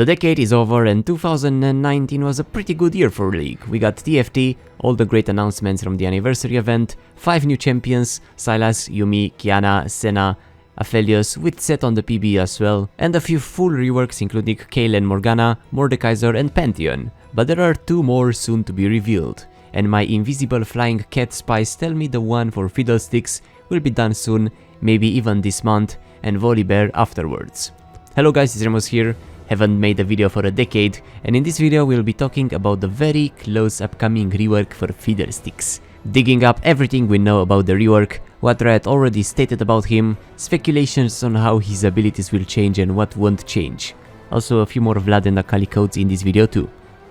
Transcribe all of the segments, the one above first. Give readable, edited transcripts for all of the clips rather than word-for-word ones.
The decade is over and 2019 was a pretty good year for League. We got TFT, all the great announcements from the anniversary event, 5 new champions, Sylas, Yuumi, Kiana, Senna, Aphelios with set on the PB as well, and a few full reworks including Kayle, Morgana, Mordekaiser and Pantheon. But there are 2 more soon to be revealed, and my invisible flying cat spies tell me the one for Fiddlesticks will be done soon, maybe even this month, and Volibear afterwards. Hello guys, it's Remus here. Haven't made a video for a decade, and in this video we'll be talking about the very close upcoming rework for Fiddlesticks. Digging up everything we know about the rework, what Riot already stated about him, speculations on how his abilities will change and what won't change. Also a few more Vlad and Akali codes in this video too.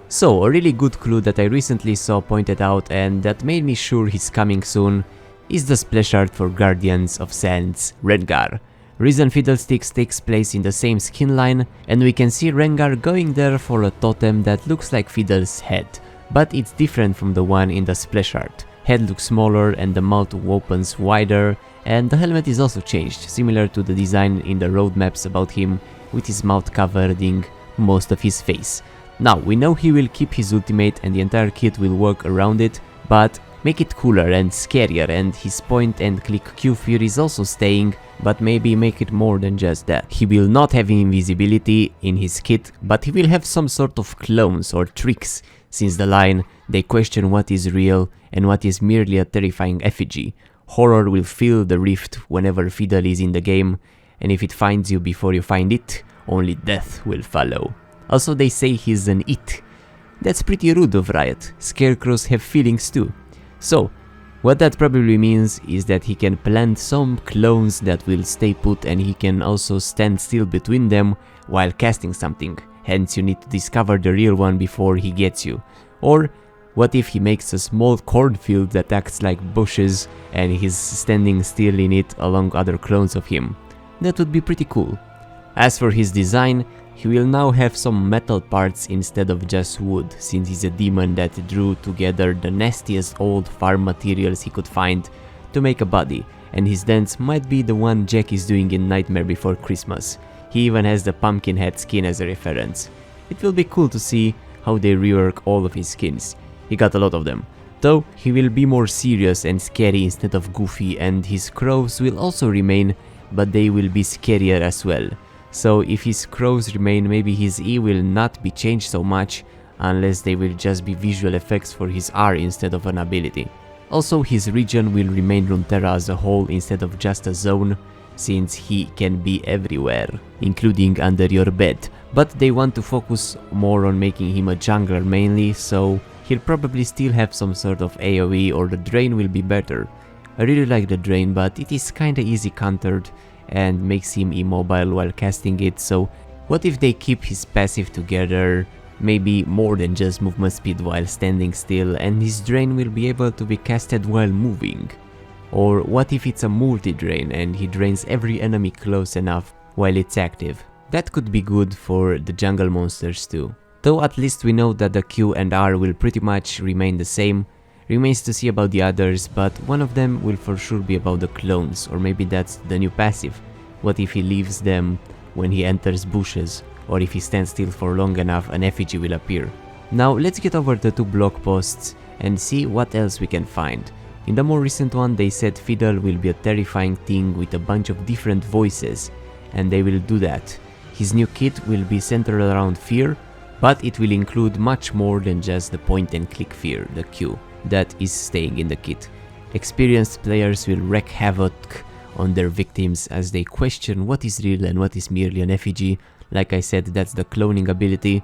So, a really good clue that I recently saw pointed out and that made me sure he's coming soon is the splash art for Guardians of Sands, Rengar. Reason Fiddlesticks takes place in the same skin line, and we can see Rengar going there for a totem that looks like Fiddle's head, but it's different from the one in the splash art. Head looks smaller and the mouth opens wider, and the helmet is also changed, similar to the design in the roadmaps about him, with his mouth covering most of his face. Now, we know he will keep his ultimate and the entire kit will work around it, but make it cooler and scarier, and his point and click Q fear is also staying, but maybe make it more than just that. He will not have invisibility in his kit, but he will have some sort of clones or tricks, since the line they question what is real and what is merely a terrifying effigy. Horror will fill the rift whenever Fiddle is in the game, and if it finds you before you find it, only death will follow. Also they say he's an it. That's pretty rude of Riot. Scarecrows have feelings too. So, what that probably means is that he can plant some clones that will stay put, and he can also stand still between them while casting something, hence you need to discover the real one before he gets you. Or, what if he makes a small cornfield that acts like bushes and he's standing still in it along other clones of him? That would be pretty cool. As for his design, he will now have some metal parts instead of just wood, since he's a demon that drew together the nastiest old farm materials he could find to make a body, and his dance might be the one Jack is doing in Nightmare Before Christmas. He even has the pumpkin head skin as a reference. It will be cool to see how they rework all of his skins. He got a lot of them. Though he will be more serious and scary instead of goofy, and his crows will also remain, but they will be scarier as well. So if his crows remain, maybe his E will not be changed so much, unless they will just be visual effects for his R instead of an ability. Also, his region will remain Runeterra as a whole instead of just a zone, since he can be everywhere, including under your bed. But they want to focus more on making him a jungler mainly, so he'll probably still have some sort of AoE, or the drain will be better. I really like the drain, but it is kinda easy countered and makes him immobile while casting it, so what if they keep his passive together, maybe more than just movement speed while standing still, and his drain will be able to be casted while moving? Or what if it's a multi-drain and he drains every enemy close enough while it's active? That could be good for the jungle monsters too. Though at least we know that the Q and R will pretty much remain the same. Remains to see about the others, but one of them will for sure be about the clones, or maybe that's the new passive. What if he leaves them when he enters bushes, or if he stands still for long enough an effigy will appear. Now let's get over the 2 blog posts and see what else we can find. In the more recent one they said Fiddle will be a terrifying thing with a bunch of different voices, and they will do that. His new kit will be centered around fear, but it will include much more than just the point and click fear, the Q, that is staying in the kit. Experienced players will wreak havoc on their victims as they question what is real and what is merely an effigy. Like I said, that's the cloning ability.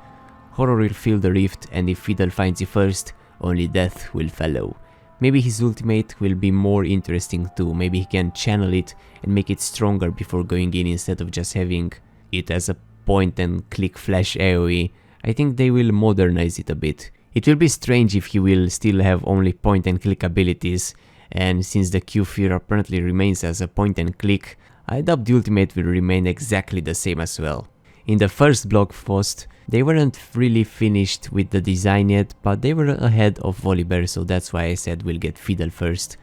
Horror will fill the rift, and if Fiddle finds you first, only death will follow. Maybe his ultimate will be more interesting too. Maybe he can channel it and make it stronger before going in instead of just having it as a point and click flash AoE. I think they will modernize it a bit. It will be strange if he will still have only point and click abilities, and since the Q fear apparently remains as a point and click, I doubt the ultimate will remain exactly the same as well. In the first blog post, they weren't really finished with the design yet, but they were ahead of Volibear, so that's why I said we'll get Fiddle first.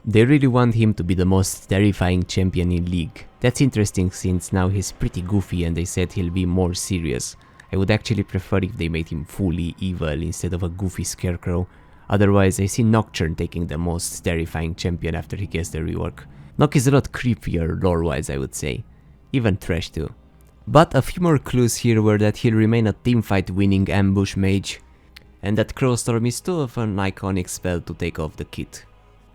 They really want him to be the most terrifying champion in League. That's interesting since now he's pretty goofy and they said he'll be more serious. I would actually prefer if they made him fully evil instead of a goofy scarecrow. Otherwise, I see Nocturne taking the most terrifying champion after he gets the rework. Nock is a lot creepier lore-wise, I would say. Even Thresh too. But a few more clues here were that he'll remain a teamfight winning ambush mage, and that Crowstorm is too of an iconic spell to take off the kit.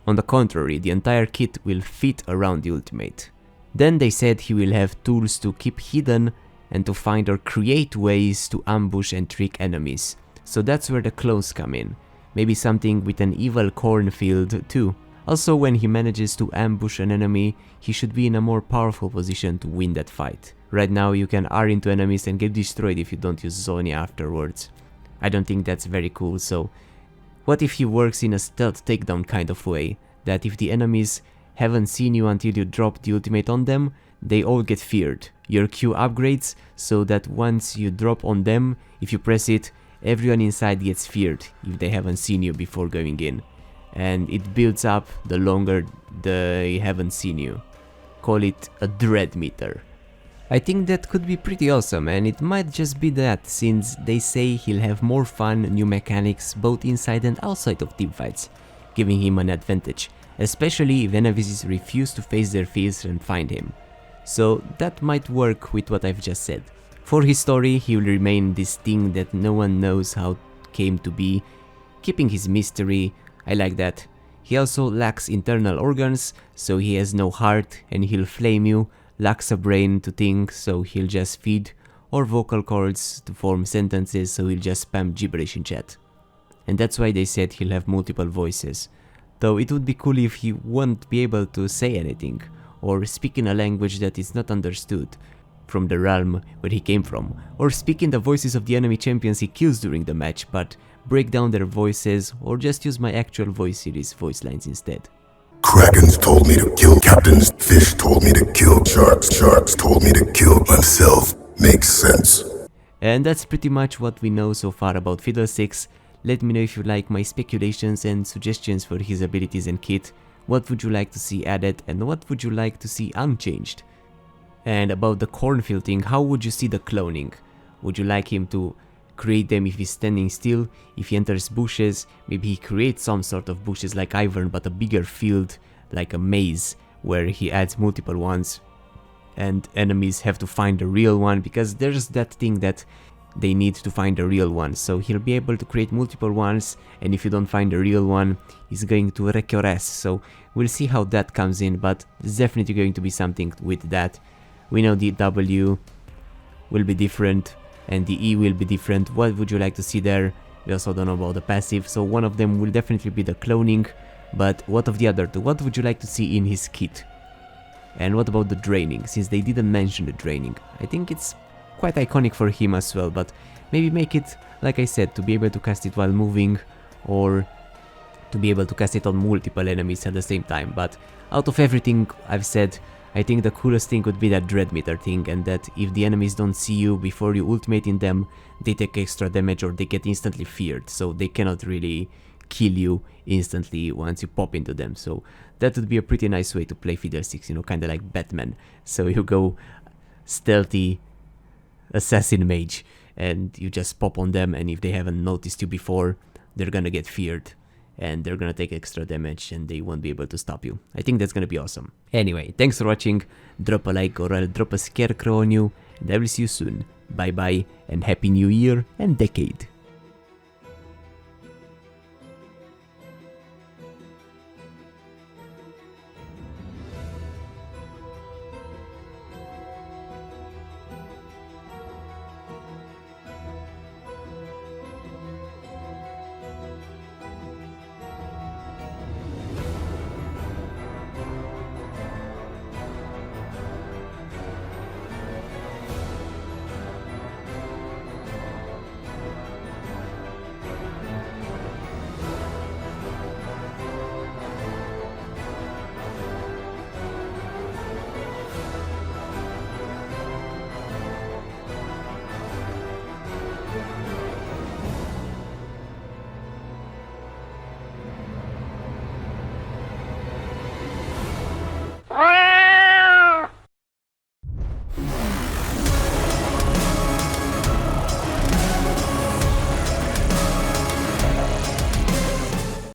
On the contrary, the entire kit will fit around the ultimate. Then they said he will have tools to keep hidden and to find or create ways to ambush and trick enemies. So that's where the clones come in. Maybe something with an evil cornfield too. Also, when he manages to ambush an enemy, he should be in a more powerful position to win that fight. Right now you can R into enemies and get destroyed if you don't use Zonia afterwards. I don't think that's very cool, so what if he works in a stealth takedown kind of way, that if the enemies haven't seen you until you drop the ultimate on them, they all get feared. Your Q upgrades so that once you drop on them, if you press it, everyone inside gets feared if they haven't seen you before going in. And it builds up the longer they haven't seen you. Call it a dread meter. I think that could be pretty awesome, and it might just be that, since they say he'll have more fun new mechanics both inside and outside of teamfights, giving him an advantage, especially if enemies refuse to face their fears and find him. So that might work with what I've just said. For his story, he will remain this thing that no one knows how it came to be, keeping his mystery. I like that. He also lacks internal organs, so he has no heart and he'll flame you, lacks a brain to think, so he'll just feed, or vocal cords to form sentences, so he'll just spam gibberish in chat. And that's why they said he'll have multiple voices. Though it would be cool if he won't be able to say anything, or speak in a language that is not understood from the realm where he came from, or speak in the voices of the enemy champions he kills during the match, but break down their voices, or just use my actual voice series voice lines instead. Krakens told me to kill captains, fish told me to kill sharks, sharks told me to kill myself. Makes sense. And that's pretty much what we know so far about Fiddlesticks. Let me know if you like my speculations and suggestions for his abilities and kit. What would you like to see added and what would you like to see unchanged? And about the cornfield thing, how would you see the cloning? Would you like him to create them if he's standing still? If he enters bushes, maybe he creates some sort of bushes like Ivern, but a bigger field, like a maze, where he adds multiple ones and enemies have to find the real one, because there's that thing that they need to find the real one. So he'll be able to create multiple ones, and if you don't find the real one, he's going to wreck your ass. So we'll see how that comes in, but there's definitely going to be something with that. We know the W will be different and the E will be different. What would you like to see there? We also don't know about the passive, so one of them will definitely be the cloning, but what of the other two? What would you like to see in his kit? And what about the draining, since they didn't mention the draining? I think it's quite iconic for him as well, but maybe make it, like I said, to be able to cast it while moving, or to be able to cast it on multiple enemies at the same time. But out of everything I've said, I think the coolest thing would be that dread meter thing, and that if the enemies don't see you before you ultimate in them, they take extra damage or they get instantly feared, so they cannot really kill you instantly once you pop into them. So that would be a pretty nice way to play Fiddlesticks, you know, kinda like Batman. So you go stealthy assassin mage and you just pop on them, and if they haven't noticed you before, they're gonna get feared and they're gonna take extra damage and they won't be able to stop you. I think that's gonna be awesome. Anyway, thanks for watching. Drop a like or I'll drop a scarecrow on you, and I will see you soon. Bye bye and happy new year and decade.